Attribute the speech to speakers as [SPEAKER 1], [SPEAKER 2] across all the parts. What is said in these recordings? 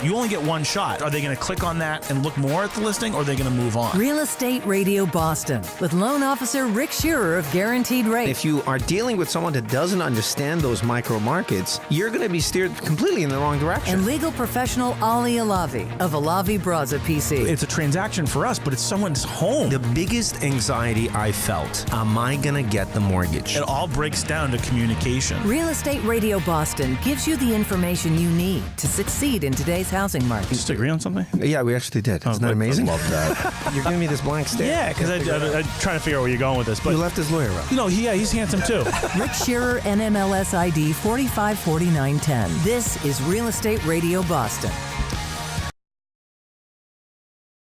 [SPEAKER 1] You only get one shot. Are they going to click on that and look more at the listing, or are they going to move on?
[SPEAKER 2] Real Estate Radio Boston with loan officer Rick Shearer of Guaranteed Rate.
[SPEAKER 3] If you are dealing with someone that doesn't understand those micro markets, you're going to be steered completely in the wrong direction.
[SPEAKER 2] And legal professional Ali Alavi of Alavi Braza PC.
[SPEAKER 1] It's a transaction for us, but it's someone's home.
[SPEAKER 3] The biggest anxiety I felt, am I going to get the mortgage?
[SPEAKER 1] It all breaks down to communication.
[SPEAKER 2] Real Estate Radio Boston gives you the information you need to succeed in today's housing market.
[SPEAKER 1] Just agree on something?
[SPEAKER 3] Yeah, we actually did. Isn't that amazing?
[SPEAKER 1] I love that.
[SPEAKER 3] You're giving me this blank stare.
[SPEAKER 1] Yeah, because I'm trying to figure out where you're going with this. But
[SPEAKER 3] You left his lawyer up.
[SPEAKER 1] he's handsome too.
[SPEAKER 2] Rick Shearer, NMLS ID 454910. This is Real Estate Radio Boston.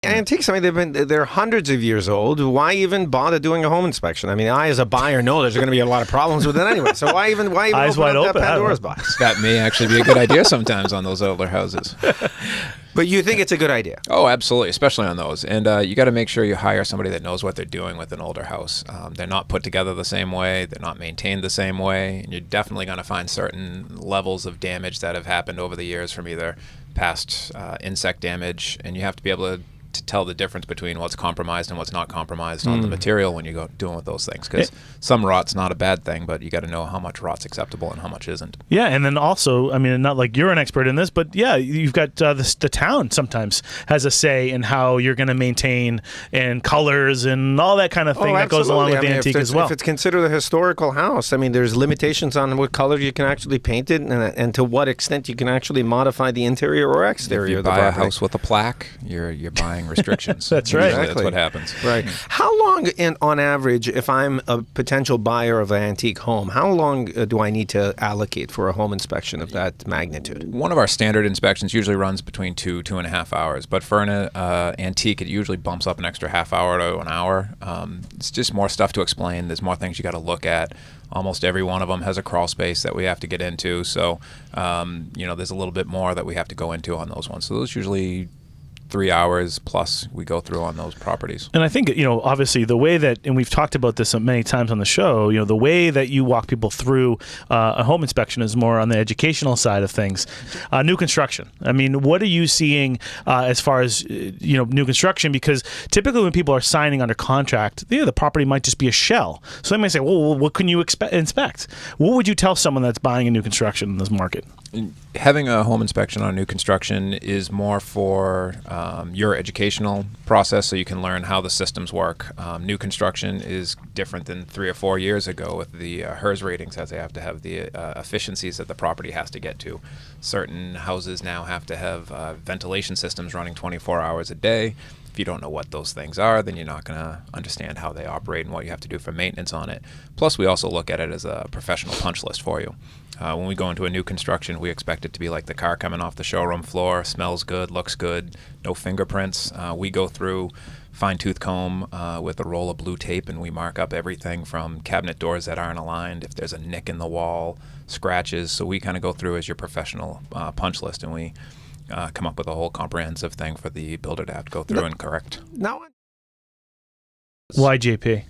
[SPEAKER 3] Antiques, I mean, they're hundreds of years old. Why even bother doing a home inspection? I mean, I as a buyer know there's going to be a lot of problems with it anyway. So why even
[SPEAKER 1] Eyes
[SPEAKER 3] open
[SPEAKER 1] wide
[SPEAKER 3] up
[SPEAKER 1] open,
[SPEAKER 3] that Pandora's box?
[SPEAKER 4] That may actually be a good idea sometimes on those older houses.
[SPEAKER 3] But you think it's a good idea?
[SPEAKER 4] Oh, absolutely, especially on those. And you got to make sure you hire somebody that knows what they're doing with an older house. They're not put together the same way. They're not maintained the same way. And you're definitely going to find certain levels of damage that have happened over the years from either past insect damage. And you have to be able to tell the difference between what's compromised and what's not compromised on the material when you go doing with those things, because some rot's not a bad thing, but you got to know how much rot's acceptable and how much isn't.
[SPEAKER 1] Yeah, and then also, I mean, not like you're an expert in this, but yeah, you've got the town sometimes has a say in how you're going to maintain and colors and all that kind of thing that goes along with the antique as well.
[SPEAKER 3] If it's considered a historical house, I mean, there's limitations on what color you can actually paint it and to what extent you can actually modify the interior or exterior
[SPEAKER 4] If you
[SPEAKER 3] of the
[SPEAKER 4] buy
[SPEAKER 3] property.
[SPEAKER 4] a house with a plaque, you're buying restrictions.
[SPEAKER 1] That's right.
[SPEAKER 4] Usually
[SPEAKER 3] Exactly.
[SPEAKER 4] That's what happens.
[SPEAKER 3] Right. How long, on average, if I'm a potential buyer of an antique home, how long do I need to allocate for a home inspection of that magnitude?
[SPEAKER 4] One of our standard inspections usually runs between 2.5 hours, but for an antique, it usually bumps up an extra half hour to an hour. It's just more stuff to explain. There's more things you got to look at. Almost every one of them has a crawl space that we have to get into, so there's a little bit more that we have to go into on those ones. So those usually 3 hours plus we go through on those properties.
[SPEAKER 1] And I think, obviously the way that, and we've talked about this many times on the show, the way that you walk people through a home inspection is more on the educational side of things. New construction. I mean, what are you seeing as far as, new construction? Because typically when people are signing under contract, the property might just be a shell. So they might say, well, what can you inspect? What would you tell someone that's buying a new construction in this market?
[SPEAKER 4] Having a home inspection on new construction is more for your educational process, so you can learn how the systems work. New construction is different than 3 or 4 years ago with the HERS ratings, as they have to have the efficiencies that the property has to get to. Certain houses now have to have ventilation systems running 24 hours a day. If you don't know what those things are, then you're not going to understand how they operate and what you have to do for maintenance on it. Plus, we also look at it as a professional punch list for you. When we go into a new construction, we expect it to be like the car coming off the showroom floor, smells good, looks good, no fingerprints. We go through fine-tooth comb with a roll of blue tape, and we mark up everything from cabinet doors that aren't aligned, if there's a nick in the wall, scratches. So we kind of go through as your professional punch list, and we come up with a whole comprehensive thing for the builder to have to go through and correct.
[SPEAKER 1] Why JP?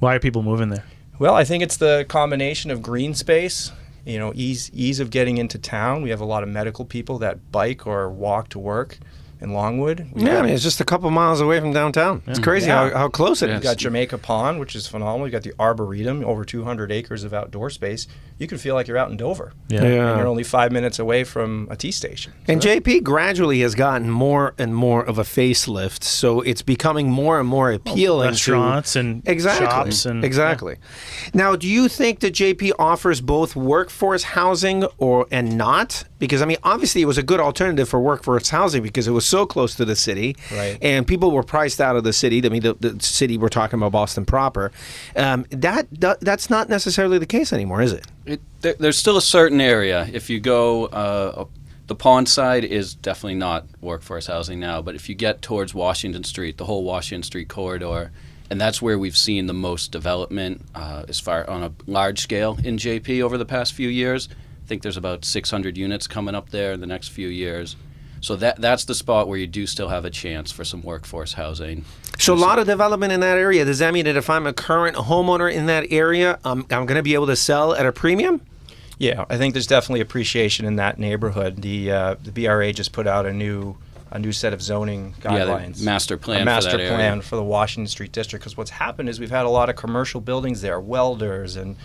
[SPEAKER 1] Why are people moving there?
[SPEAKER 5] Well, I think it's the combination of green space, ease of getting into town. We have a lot of medical people that bike or walk to work in Longwood.
[SPEAKER 3] It's just a couple miles away from downtown. It's crazy how close it is.
[SPEAKER 5] We've got Jamaica Pond, which is phenomenal. You've got the Arboretum, over 200 acres of outdoor space. You can feel like you're out in Dover.
[SPEAKER 1] Yeah.
[SPEAKER 5] And you're only 5 minutes away from a T station.
[SPEAKER 3] And JP gradually has gotten more and more of a facelift, so it's becoming more and more appealing
[SPEAKER 1] restaurants and shops.
[SPEAKER 3] Exactly. Now, do you think that JP offers both workforce housing and not? Because, obviously it was a good alternative for workforce housing because it was so close to the city.
[SPEAKER 5] Right.
[SPEAKER 3] And people were priced out of the city. The city we're talking about, Boston proper. That's not necessarily the case anymore, is it?
[SPEAKER 6] There's still a certain area. If you go, the pond side is definitely not workforce housing now, but if you get towards Washington Street, the whole Washington Street corridor, and that's where we've seen the most development as far on a large scale in JP over the past few years. I think there's about 600 units coming up there in the next few years. So that's the spot where you do still have a chance for some workforce housing.
[SPEAKER 3] So a lot of development in that area. Does that mean that if I'm a current homeowner in that area, I'm going to be able to sell at a premium?
[SPEAKER 5] Yeah, I think there's definitely appreciation in that neighborhood. The BRA just put out a new set of zoning guidelines.
[SPEAKER 6] The master plan
[SPEAKER 5] a master
[SPEAKER 6] for that area.
[SPEAKER 5] plan for the Washington Street district. Because what's happened is we've had a lot of commercial buildings there, welders and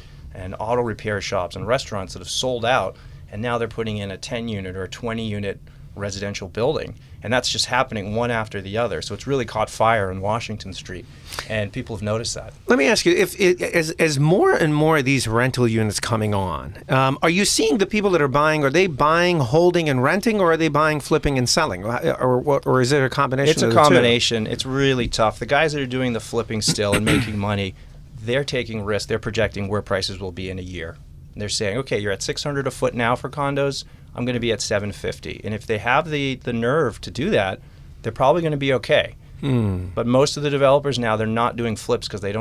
[SPEAKER 5] auto repair shops and restaurants that have sold out, and now they're putting in a 10-unit or a 20-unit residential building, and that's just happening one after the other. So it's really caught fire in Washington Street, and people have noticed that.
[SPEAKER 3] Let me ask you, as more and more of these rental units coming on, are you seeing the people that are buying, are they buying, holding, and renting, or are they buying, flipping, and selling? Or is it a combination
[SPEAKER 5] It's
[SPEAKER 3] of
[SPEAKER 5] a
[SPEAKER 3] the two?
[SPEAKER 5] combination. It's really tough. The guys that are doing the flipping still and making money, they're taking risks. They're projecting where prices will be in a year. They're saying, okay, you're at $600 a foot now for condos. I'm going to be at $750. And if they have the nerve to do that, they're probably going to be okay. But most of the developers now, they're not doing flips because they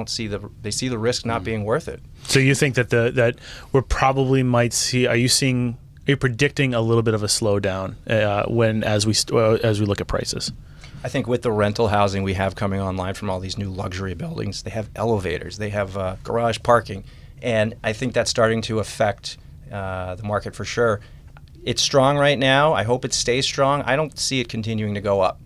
[SPEAKER 5] see the risk not being worth it.
[SPEAKER 1] So you think that that we probably might see? Are you predicting a little bit of a slowdown as we look at prices?
[SPEAKER 5] I think with the rental housing we have coming online from all these new luxury buildings, they have elevators, they have garage parking, and I think that's starting to affect the market for sure. It's strong right now. I hope it stays strong. I don't see it continuing to go up.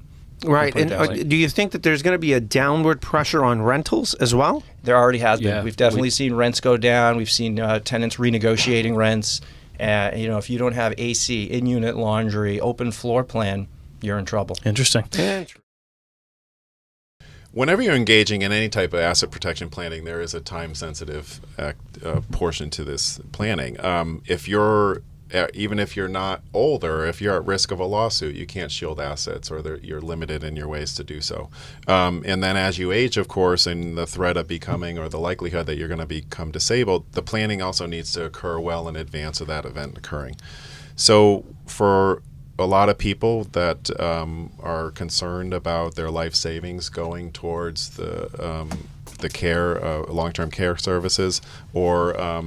[SPEAKER 3] Right. And do you think that there's going to be a downward pressure on rentals as well?
[SPEAKER 5] There already has been.
[SPEAKER 6] Yeah.
[SPEAKER 5] We've definitely seen rents go down. We've seen tenants renegotiating rents. If you don't have AC, in-unit laundry, open floor plan, you're in trouble.
[SPEAKER 1] Interesting.
[SPEAKER 7] Whenever you're engaging in any type of asset protection planning, there is a time-sensitive portion to this planning. Even if you're not older, if you're at risk of a lawsuit, you can't shield assets, or you're limited in your ways to do so. And then as you age, of course, and the threat of becoming, or the likelihood that you're going to become disabled, the planning also needs to occur well in advance of that event occurring. So for a lot of people that are concerned about their life savings going towards the care, long-term care services, or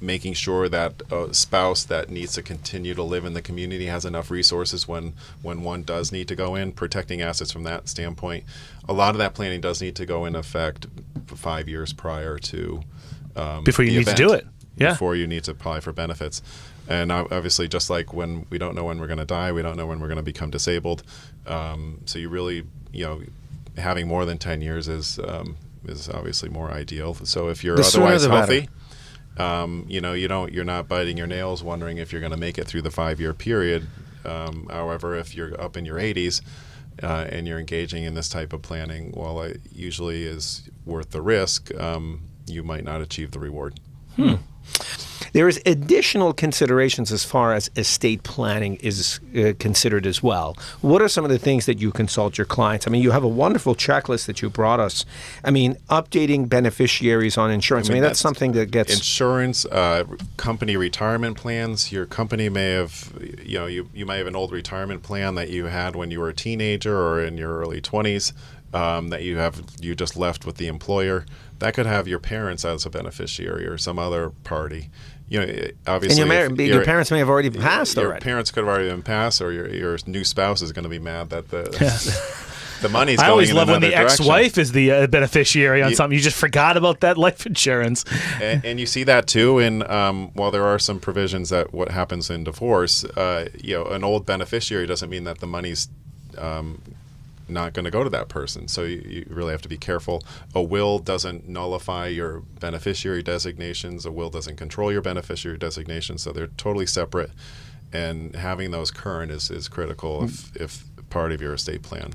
[SPEAKER 7] making sure that a spouse that needs to continue to live in the community has enough resources when one does need to go in, protecting assets from that standpoint. A lot of that planning does need to go in effect 5 years prior to
[SPEAKER 1] Before you need to do it. Yeah.
[SPEAKER 7] Before you need to apply for benefits. And obviously, just like when we don't know when we're going to die, we don't know when we're going to become disabled. So you really, having more than 10 years is obviously more ideal. So if you're otherwise healthy, you're not biting your nails wondering if you're going to make it through the 5-year period. However, if you're up in your 80s and you're engaging in this type of planning, while it usually is worth the risk, you might not achieve the reward.
[SPEAKER 3] There is additional considerations as far as estate planning is considered as well. What are some of the things that you consult your clients? I mean, you have a wonderful checklist that you brought us. I mean, updating beneficiaries on insurance. I mean, that's something that gets...
[SPEAKER 7] Insurance, company retirement plans. Your company may have, you might have an old retirement plan that you had when you were a teenager or in your early 20s. That you just left with the employer. That could have your parents as a beneficiary or some other party. Obviously,
[SPEAKER 3] and your parents may have already passed
[SPEAKER 7] your
[SPEAKER 3] already.
[SPEAKER 7] Parents could have already been passed, or your new spouse is going to be mad that the money's
[SPEAKER 1] I
[SPEAKER 7] going
[SPEAKER 1] always
[SPEAKER 7] in
[SPEAKER 1] love when
[SPEAKER 7] another
[SPEAKER 1] the
[SPEAKER 7] direction.
[SPEAKER 1] ex-wife is the beneficiary on something. You just forgot about that life insurance.
[SPEAKER 7] And you see that too. And while there are some provisions that what happens in divorce, an old beneficiary doesn't mean that the money's not going to go to that person. So you really have to be careful. A will doesn't nullify your beneficiary designations. A will doesn't control your beneficiary designations. So they're totally separate. And having those current is critical if part of your estate plan.